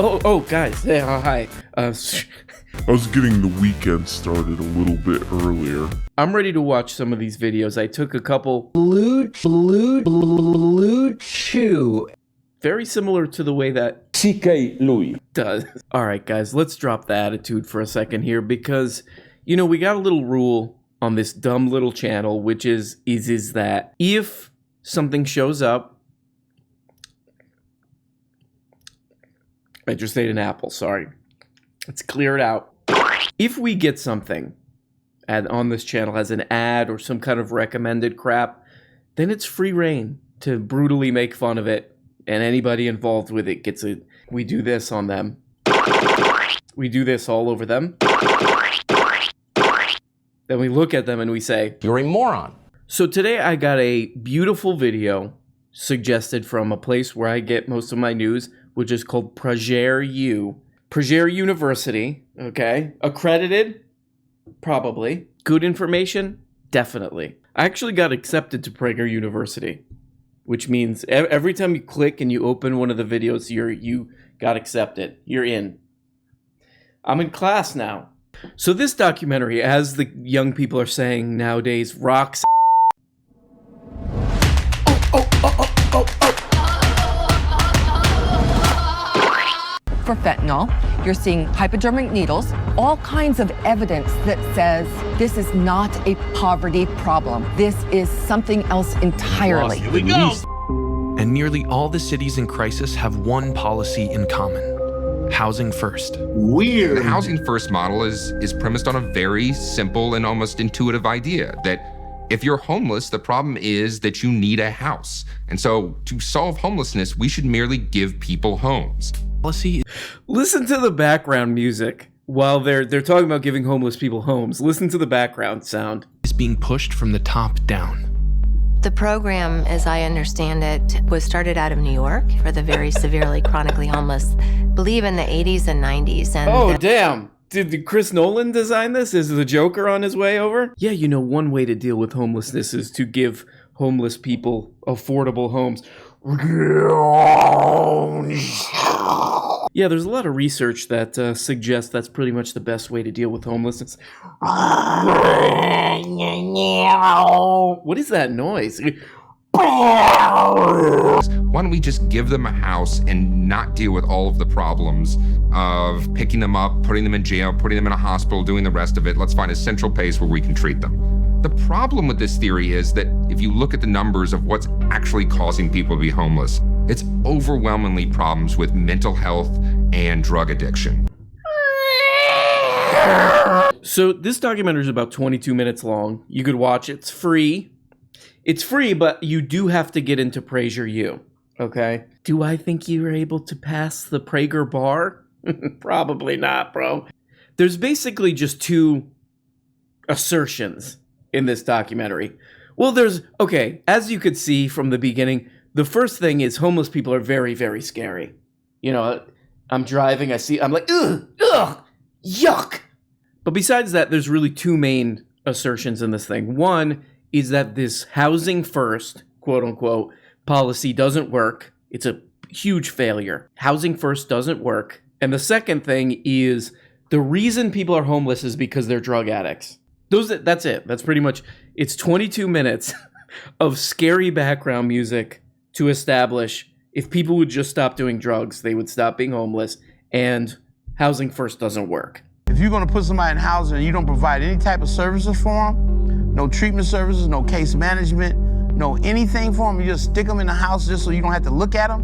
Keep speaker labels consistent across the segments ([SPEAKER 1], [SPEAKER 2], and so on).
[SPEAKER 1] Oh, guys. Hey, hi.
[SPEAKER 2] I was getting the weekend started a little bit earlier.
[SPEAKER 1] I'm ready to watch some of these videos. I took a couple.
[SPEAKER 3] Blue Chew.
[SPEAKER 1] Very similar to the way that
[SPEAKER 3] CK Louis
[SPEAKER 1] does. All right, guys, let's drop the attitude for a second here because, you know, we got a little rule on this dumb little channel, which is that if something shows up, I just ate an apple, sorry. Let's clear it out. If we get something on this channel as an ad or some kind of recommended crap, then it's free reign to brutally make fun of it, and anybody involved with it gets it. We do this on them. We do this all over them. Then we look at them and we say,
[SPEAKER 3] you're a moron.
[SPEAKER 1] So today I got a beautiful video suggested from a place where I get most of my news, which is called PragerU. Prager University, okay? Accredited? Probably. Good information? Definitely. I actually got accepted to Prager University, which means every time you click and you open one of the videos, you got accepted. You're in. I'm in class now. So this documentary, as the young people are saying nowadays, rocks.
[SPEAKER 4] For fentanyl, you're seeing hypodermic needles, all kinds of evidence that says this is not a poverty problem. This is something else entirely.
[SPEAKER 5] Here we go. And nearly all the cities in crisis have one policy in common: housing first.
[SPEAKER 6] Weird. The housing first model is premised on a very simple and almost intuitive idea that if you're homeless, the problem is that you need a house. And so to solve homelessness, we should merely give people homes.
[SPEAKER 1] Listen to the background music while they're talking about giving homeless people homes. Listen to the background sound.
[SPEAKER 5] Is being pushed from the top down.
[SPEAKER 7] The program, as I understand it, was started out of New York for the very severely chronically homeless, I believe in the 80s and 90s. And
[SPEAKER 1] damn. Did Chris Nolan design this? Is the Joker on his way over? Yeah, you know, one way to deal with homelessness is to give homeless people affordable homes. Yeah, there's a lot of research that suggests that's pretty much the best way to deal with homelessness. What is that noise?
[SPEAKER 6] Why don't we just give them a house and not deal with all of the problems of picking them up, putting them in jail, putting them in a hospital, doing the rest of it. Let's find a central place where we can treat them. The problem with this theory is that if you look at the numbers of what's actually causing people to be homeless, it's overwhelmingly problems with mental health and drug addiction.
[SPEAKER 1] So this documentary is about 22 minutes long. You could watch it. It's free. It's free, but you do have to get into PragerU, okay? Do I think you were able to pass the Prager bar? Probably not, bro. There's basically just two assertions in this documentary. Well, okay, as you could see from the beginning, the first thing is homeless people are very, very scary. You know, I'm driving, I'm like, ugh, yuck. But besides that, there's really two main assertions in this thing. One is that this housing first, quote unquote, policy doesn't work. It's a huge failure. Housing first doesn't work. And the second thing is the reason people are homeless is because they're drug addicts. That's it. That's pretty much, it's 22 minutes of scary background music to establish if people would just stop doing drugs, they would stop being homeless, and housing first doesn't work.
[SPEAKER 8] If you're gonna put somebody in housing and you don't provide any type of services for them, no treatment services, no case management, no anything for them, you just stick them in the house just so you don't have to look at them,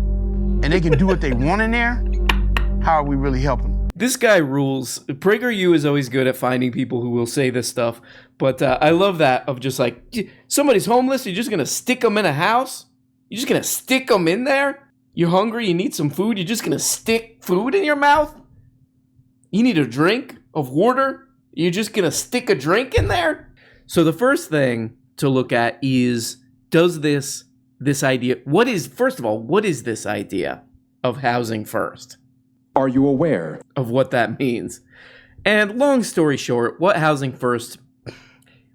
[SPEAKER 8] and they can do what they want in there, how are we really helping?
[SPEAKER 1] This guy rules. PragerU is always good at finding people who will say this stuff, but I love that of just like, somebody's homeless, you're just gonna stick them in a house? You're just gonna stick them in there? You're hungry, you need some food, you're just gonna stick food in your mouth? You need a drink of water? You're just gonna stick a drink in there? So the first thing to look at is, does this idea, first of all, what is this idea of housing first?
[SPEAKER 3] Are you aware
[SPEAKER 1] of what that means? And long story short, what housing first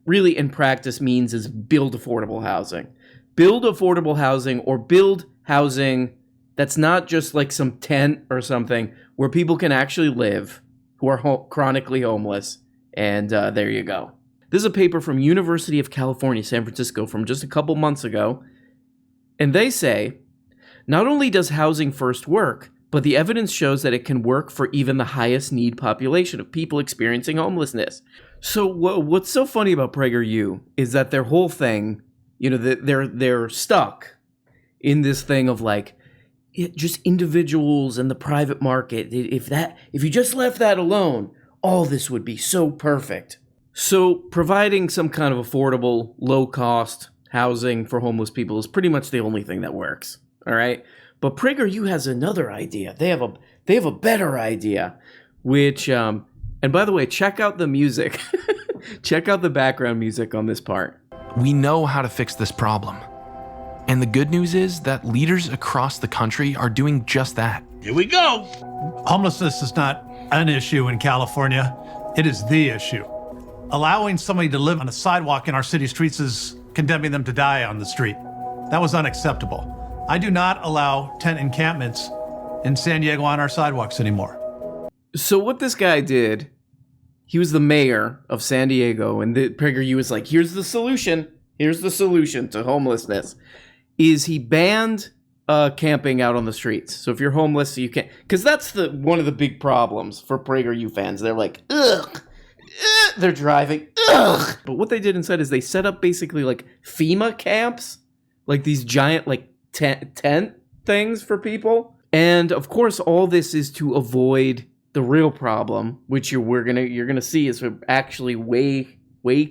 [SPEAKER 1] really in practice means is build affordable housing. Build affordable housing, or build housing that's not just like some tent or something, where people can actually live who are chronically homeless. And there you go. This is a paper from University of California, San Francisco, from just a couple months ago. And they say, not only does housing first work, but the evidence shows that it can work for even the highest need population of people experiencing homelessness. So what's so funny about PragerU is that their whole thing, you know, they're stuck in this thing of like, just individuals and the private market. If you just left that alone, all this would be so perfect. So providing some kind of affordable, low-cost housing for homeless people is pretty much the only thing that works. All right, but PragerU has another idea. They have a better idea, which and by the way, check out the music. Check out the background music on this part.
[SPEAKER 5] We know how to fix this problem. And the good news is that leaders across the country are doing just that.
[SPEAKER 9] Here we go.
[SPEAKER 10] Homelessness is not an issue in California. It is the issue. Allowing somebody to live on a sidewalk in our city streets is condemning them to die on the street. That was unacceptable. I do not allow tent encampments in San Diego on our sidewalks anymore.
[SPEAKER 1] So what this guy did, he was the mayor of San Diego, and the PragerU was like, here's the solution. Here's the solution to homelessness. Is he banned camping out on the streets. So if you're homeless, you can't, because that's one of the big problems for PragerU fans. They're like, ugh, they're driving, ugh. But what they did instead is they set up basically like FEMA camps, like these giant like tent things for people. And of course, all this is to avoid the real problem, which you're gonna see is actually way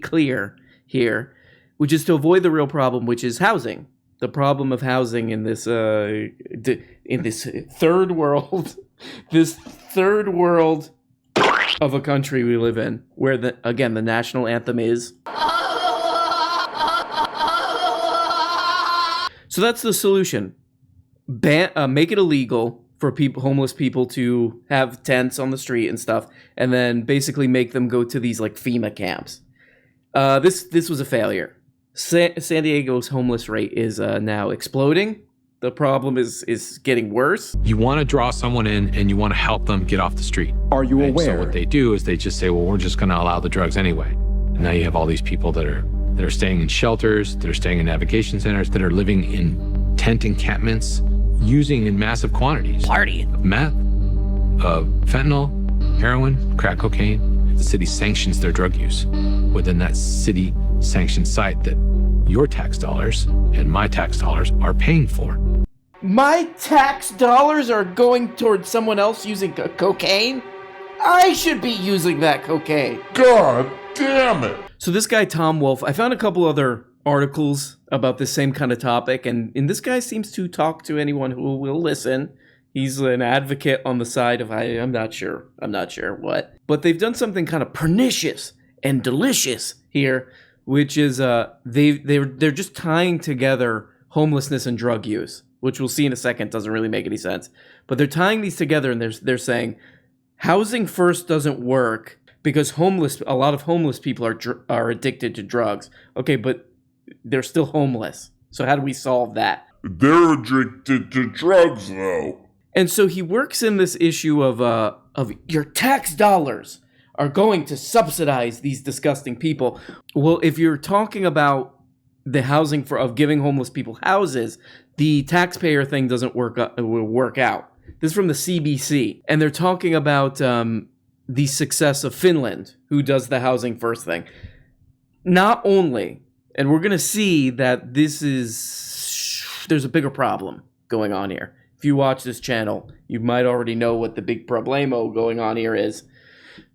[SPEAKER 1] clear here, which is to avoid the real problem, which is housing. The problem of housing in this third world, of a country we live in, where the national anthem is. So that's the solution. Make it illegal for homeless people to have tents on the street and stuff, and then basically make them go to these like FEMA camps. This was a failure. San Diego's homeless rate is now exploding. The problem is getting worse.
[SPEAKER 11] You want to draw someone in and you want to help them get off the street.
[SPEAKER 3] Are you aware?
[SPEAKER 11] So what they do is they just say, well, we're just going to allow the drugs anyway. And now you have all these people that are staying in shelters, that are staying in navigation centers, that are living in tent encampments, using in massive quantities of meth, of fentanyl, heroin, crack cocaine. The city sanctions their drug use within that city sanctioned site that your tax dollars and my tax dollars are paying for.
[SPEAKER 1] My tax dollars are going towards someone else using cocaine? I should be using that cocaine.
[SPEAKER 2] God damn it.
[SPEAKER 1] So this guy, Tom Wolfe, I found a couple other articles about this same kind of topic, and this guy seems to talk to anyone who will listen. He's an advocate on the side of, I'm not sure what. But they've done something kind of pernicious and delicious here, which is they're just tying together homelessness and drug use, which we'll see in a second doesn't really make any sense. But they're tying these together, and they're saying housing first doesn't work because a lot of homeless people are addicted to drugs. Okay, but they're still homeless. So how do we solve that?
[SPEAKER 2] They're addicted to drugs, though.
[SPEAKER 1] And so he works in this issue of your tax dollars are going to subsidize these disgusting people. Well, if you're talking about the housing of giving homeless people houses, the taxpayer thing doesn't work out. This is from the CBC, and they're talking about the success of Finland, who does the housing first thing. Not only, and we're going to see that there's a bigger problem going on here. If you watch this channel, you might already know what the big problemo going on here is.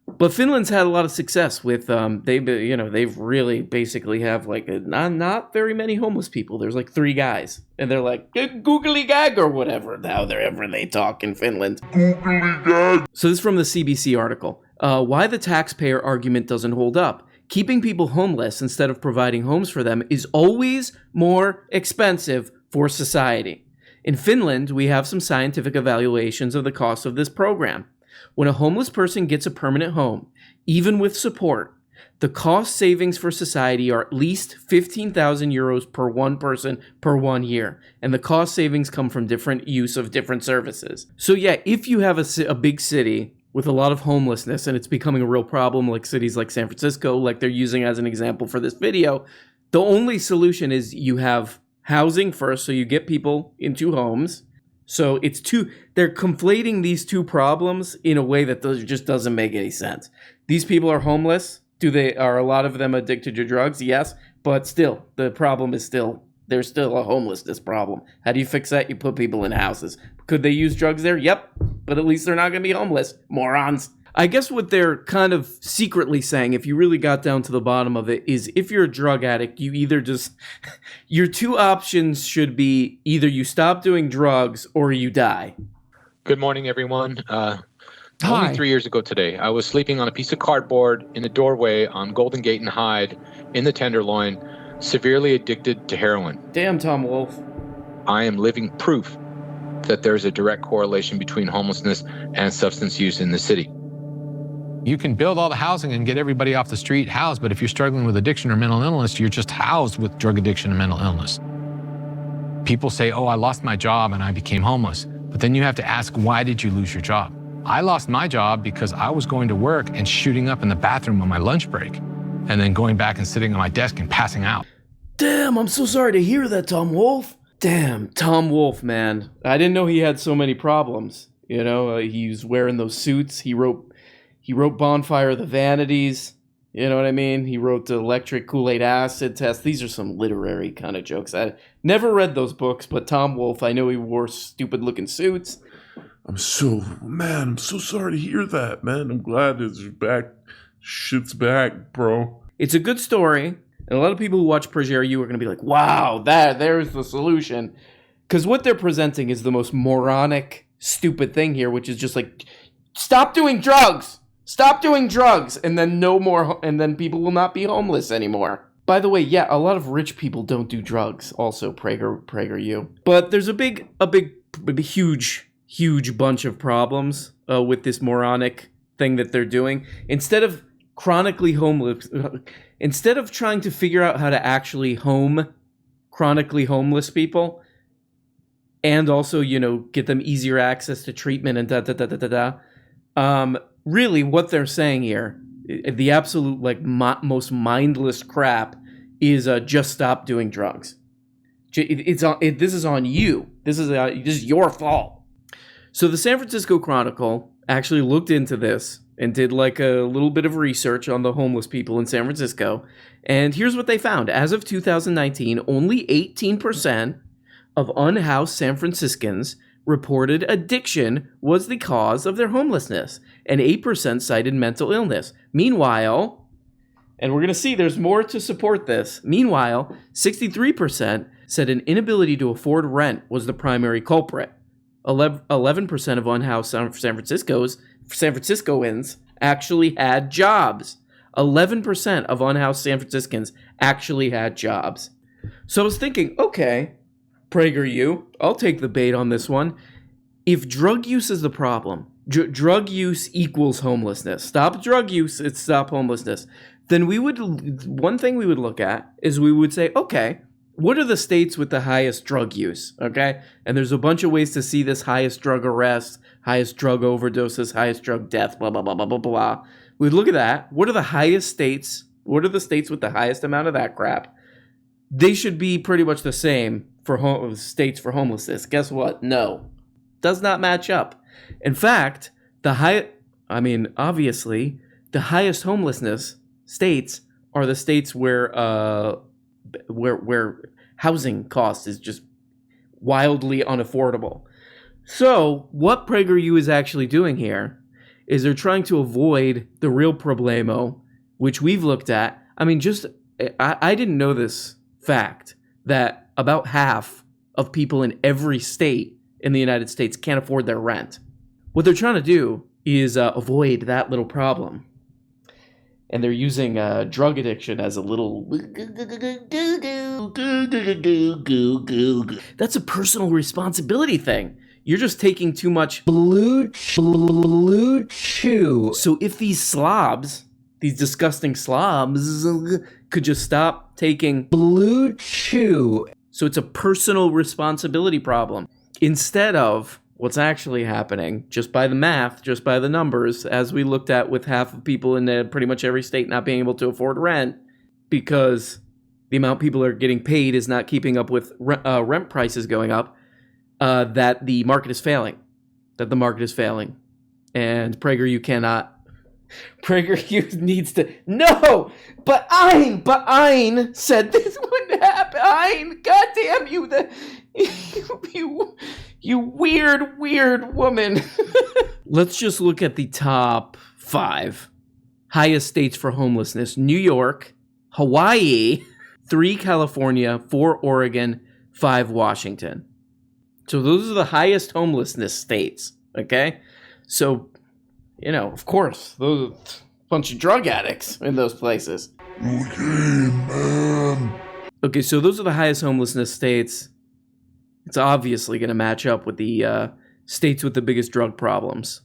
[SPEAKER 1] But Finland's had a lot of success with they've really basically have like not very many homeless people. There's like 3 guys, and they're like googly gag or whatever they talk in Finland.
[SPEAKER 2] Googly gag.
[SPEAKER 1] So this is from the CBC article. Why the taxpayer argument doesn't hold up. Keeping people homeless instead of providing homes for them is always more expensive for society. In Finland, we have some scientific evaluations of the cost of this program. When a homeless person gets a permanent home, even with support, The cost savings for society are at least 15,000 euros per one person per 1 year. And the cost savings come from different use of different services. So yeah, if you have a big city with a lot of homelessness and it's becoming a real problem, like cities like San Francisco, like they're using as an example for this video, the only solution is you have housing first, so you get people into homes. So they're conflating these two problems in a way that just doesn't make any sense. These people are homeless. Are a lot of them addicted to drugs? Yes, but still, the problem is there's still a homelessness problem. How do you fix that? You put people in houses. Could they use drugs there? Yep, but at least they're not going to be homeless. Morons. I guess what they're kind of secretly saying, if you really got down to the bottom of it, is if you're a drug addict, you either your two options should be either you stop doing drugs or you die.
[SPEAKER 11] Good morning, everyone. Only 3 years ago today, I was sleeping on a piece of cardboard in a doorway on Golden Gate and Hyde in the Tenderloin, severely addicted to heroin.
[SPEAKER 1] Damn, Tom Wolfe.
[SPEAKER 11] I am living proof that there's a direct correlation between homelessness and substance use in the city. You can build all the housing and get everybody off the street housed, but if you're struggling with addiction or mental illness, you're just housed with drug addiction and mental illness. People say, oh, I lost my job and I became homeless. But then you have to ask, why did you lose your job? I lost my job because I was going to work and shooting up in the bathroom on my lunch break, and then going back and sitting on my desk and passing out.
[SPEAKER 1] Damn, I'm so sorry to hear that, Tom Wolfe. Damn, Tom Wolfe, man. I didn't know he had so many problems. You know, he was wearing those suits. He wrote Bonfire of the Vanities. You know what I mean? He wrote the Electric Kool-Aid Acid Test. These are some literary kind of jokes. I never read those books, but Tom Wolfe, I know he wore stupid-looking suits.
[SPEAKER 2] I'm so sorry to hear that, man. I'm glad it's back. Shit's back, bro.
[SPEAKER 1] It's a good story, and a lot of people who watch PragerU are going to be like, wow, there's the solution. Because what they're presenting is the most moronic, stupid thing here, which is just like, stop doing drugs! Stop doing drugs! And then no more, and then people will not be homeless anymore. By the way, yeah, a lot of rich people don't do drugs, also, PragerU. But there's a big, huge bunch of problems with this moronic thing that they're doing. Instead of trying to figure out how to actually home chronically homeless people and also, get them easier access to treatment and really what they're saying here, the absolute most mindless crap is just stop doing drugs. This is on you. This is your fault. So the San Francisco Chronicle actually looked into this and did a little bit of research on the homeless people in San Francisco. And here's what they found. As of 2019, only 18% of unhoused San Franciscans reported addiction was the cause of their homelessness, and 8% cited mental illness. Meanwhile, and we're going to see there's more to support this, 63% said an inability to afford rent was the primary culprit. 11% of unhoused San Franciscoans actually had jobs. 11% of unhoused San Franciscans actually had jobs. So I was thinking, okay, PragerU, I'll take the bait on this one. If drug use is the problem, drug use equals homelessness. Stop drug use, it's stop homelessness. Then one thing we would look at is we would say, okay, what are the states with the highest drug use, okay? And there's a bunch of ways to see this: highest drug arrests, highest drug overdoses, highest drug death, blah, blah, blah, blah, blah, blah. We'd look at that. What are the highest states? What are the states with the highest amount of that crap? They should be pretty much the same for states for homelessness. Guess what? No. Does not match up. In fact, obviously, the highest homelessness states are the states where housing cost is just wildly unaffordable. So what PragerU is actually doing here is they're trying to avoid the real problemo, which we've looked at. I didn't know this fact, that about half of people in every state in the United States can't afford their rent. What they're trying to do is avoid that little problem. And they're using drug addiction as a little... That's a personal responsibility thing. You're just taking too much blue chew. So if these slobs these disgusting slobs could just stop taking
[SPEAKER 3] Blue Chew.
[SPEAKER 1] So it's a personal responsibility problem instead of what's actually happening just by the math, just by the numbers, as we looked at with half of people in pretty much every state not being able to afford rent because the amount people are getting paid is not keeping up with rent prices going up, that the market is failing. That the market is failing. And PragerU cannot. PragerU needs to. No! But Ein said this wouldn't happen. Ein, goddamn you, you weird woman. Let's just look at the top 5 highest states for homelessness. New York, Hawaii, 3 California, 4 Oregon, 5 Washington. So those are the highest homelessness states, okay? So, you know, of course, those are a bunch of drug addicts in those places.
[SPEAKER 2] Okay, man.
[SPEAKER 1] Okay, so those are the highest homelessness states. It's obviously going to match up with the states with the biggest drug problems.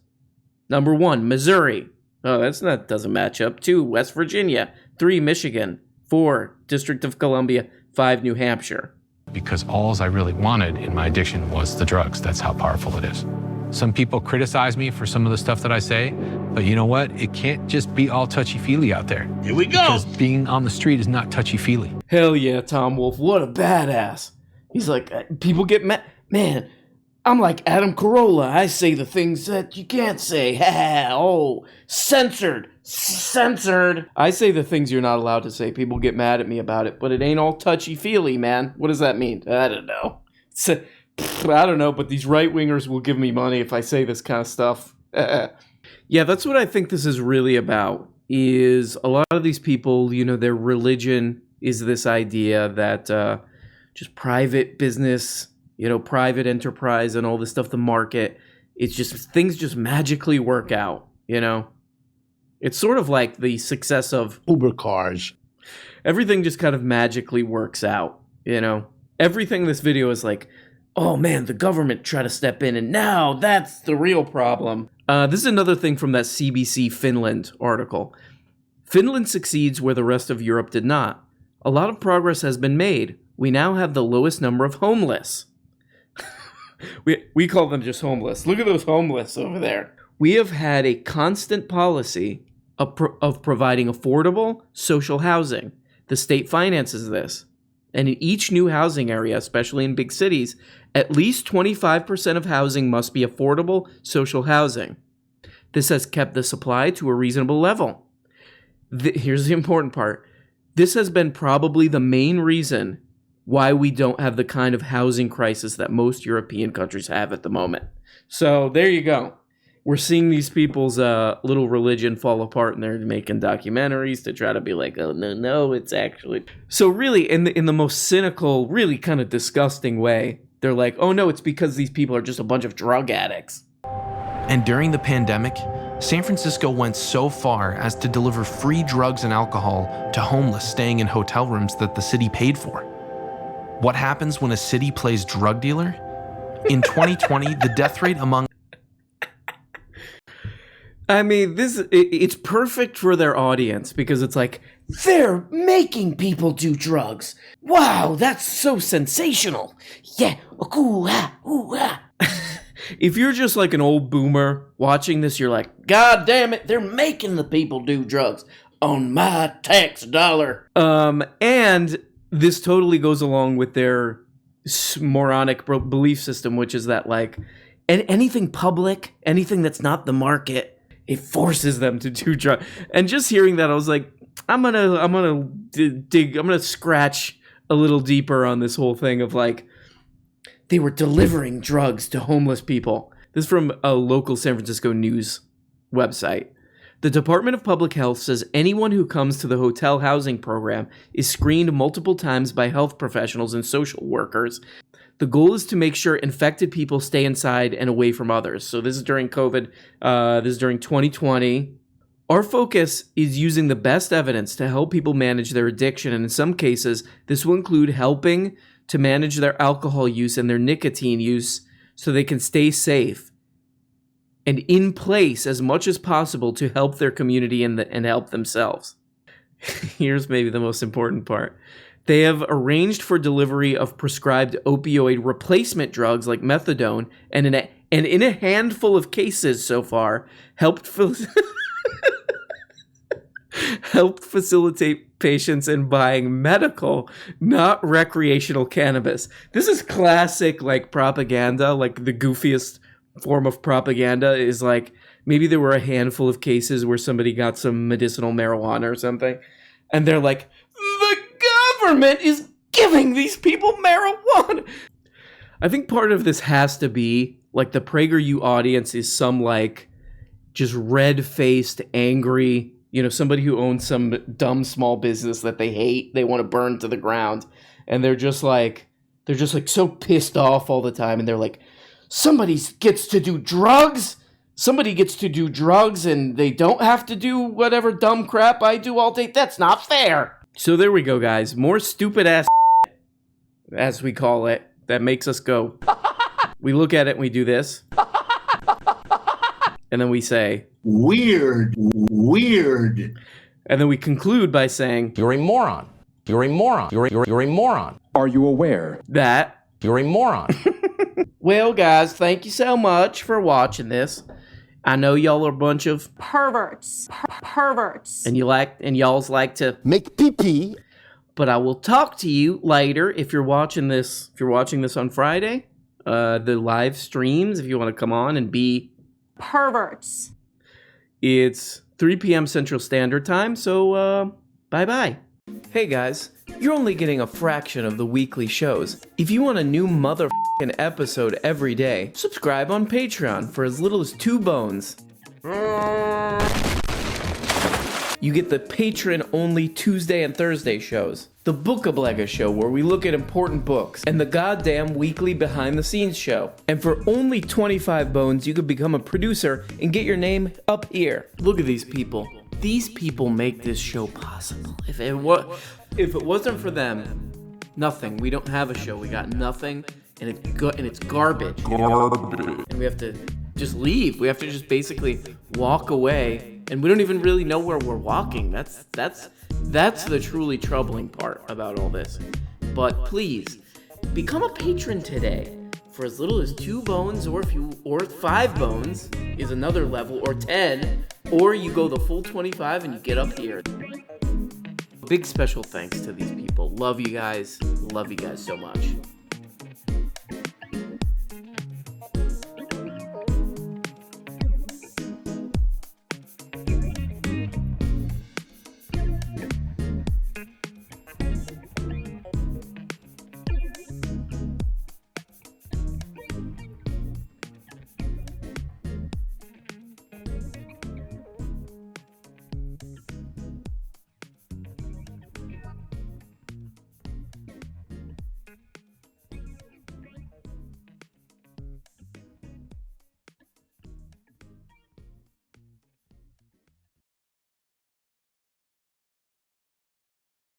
[SPEAKER 1] Number 1, Missouri. Oh, that doesn't match up. 2, West Virginia. 3, Michigan. 4, District of Columbia. 5, New Hampshire.
[SPEAKER 11] Because all I really wanted in my addiction was the drugs. That's how powerful it is. Some people criticize me for some of the stuff that I say, but you know what? It can't just be all touchy-feely out there.
[SPEAKER 2] Here we go.
[SPEAKER 11] Because being on the street is not touchy-feely.
[SPEAKER 1] Hell yeah, Tom Wolfe. What a badass. He's like, people get mad. Man, I'm like Adam Carolla. I say the things that you can't say. Oh, censored. I say the things you're not allowed to say. People get mad at me about it, but it ain't all touchy-feely, man. What does that mean? I don't know. I don't know, but these right-wingers will give me money if I say this kind of stuff. Yeah, that's what I think this is really about, is a lot of these people, you know, their religion is this idea that just private business, you know, private enterprise and all this stuff, the market, it's just, things just magically work out, you know? It's sort of like the success of
[SPEAKER 2] Uber cars.
[SPEAKER 1] Everything just kind of magically works out, you know? Everything in this video is like, oh man, the government tried to step in and now that's the real problem. This is another thing from that CBC Finland article. Finland succeeds where the rest of Europe did not. A lot of progress has been made. We now have the lowest number of homeless. we call them just homeless. Look at those homeless over there. We have had a constant policy of providing affordable social housing. The state finances this. And in each new housing area, especially in big cities, at least 25% of housing must be affordable social housing. This has kept the supply to a reasonable level. Here's the important part. This has been probably the main reason why we don't have the kind of housing crisis that most European countries have at the moment. So there you go. We're seeing these people's little religion fall apart, and they're making documentaries to try to be like, oh, no, it's actually... So really, in the most cynical, really kind of disgusting way, they're like, oh, no, it's because these people are just a bunch of drug addicts.
[SPEAKER 5] And during the pandemic, San Francisco went so far as to deliver free drugs and alcohol to homeless staying in hotel rooms that the city paid for. What happens when a city plays drug dealer? In 2020, the death rate among...
[SPEAKER 1] I mean, it's perfect for their audience because it's like, they're making people do drugs. Wow, that's so sensational. Yeah, ooh, ah, ooh, ah. If you're just like an old boomer watching this, you're like, God damn it, they're making the people do drugs on my tax dollar. And this totally goes along with their moronic belief system, which is that like, anything public, anything that's not the market, it forces them to do drugs. And just hearing that, I was like, I'm gonna scratch a little deeper on this whole thing of like, they were delivering drugs to homeless people. This is from a local San Francisco news website. The Department of Public Health says anyone who comes to the hotel housing program is screened multiple times by health professionals and social workers. The goal is to make sure infected people stay inside and away from others. So this is during COVID. This is during 2020. Our focus is using the best evidence to help people manage their addiction. And in some cases, this will include helping to manage their alcohol use and their nicotine use so they can stay safe. and in place as much as possible to help their community and help themselves. Here's maybe the most important part. They have arranged for delivery of prescribed opioid replacement drugs like methadone, and in a handful of cases so far, helped facilitate patients in buying medical, not recreational cannabis. This is classic, like, propaganda. Like, the goofiest form of propaganda is like, maybe there were a handful of cases where somebody got some medicinal marijuana or something, and they're like, the government is giving these people marijuana. I think part of this has to be, like, the PragerU audience is some, like, just red-faced, angry, somebody who owns some dumb small business that they hate, they want to burn to the ground, and they're just like so pissed off all the time, and they're like, somebody gets to do drugs and they don't have to do whatever dumb crap I do all day. That's not fair. So there we go, guys. More stupid ass as we call it, that makes us go. We look at it and we do this. And then we say, weird. And then we conclude by saying, you're a moron. You're a moron. You're a moron. Are you aware that you're a moron? Well, guys, thank you so much for watching this. I know y'all are a bunch of
[SPEAKER 9] perverts.
[SPEAKER 1] And y'all's like to make pee-pee. But I will talk to you later if you're watching this. If you're watching this on Friday, the live streams, if you want to come on and be
[SPEAKER 9] perverts.
[SPEAKER 1] It's 3 p.m. Central Standard Time, so bye-bye. Hey guys, you're only getting a fraction of the weekly shows. If you want a new motherfucking episode every day, subscribe on Patreon for as little as 2 bones. You get the patron-only Tuesday and Thursday shows, the Bookablega show where we look at important books, and the goddamn weekly behind-the-scenes show. And for only 25 bones, you could become a producer and get your name up here. Look at these people. These people make this show possible. If it wasn't for them, nothing. We don't have a show. We got nothing, and it's garbage. And we have to just leave. We have to just basically walk away. And we don't even really know where we're walking. That's the truly troubling part about all this. But please, become a patron today for as little as 2 bones, or 5 bones is another level, or 10, or you go the full 25 and you get up here. Big special thanks to these people. Love you guys so much.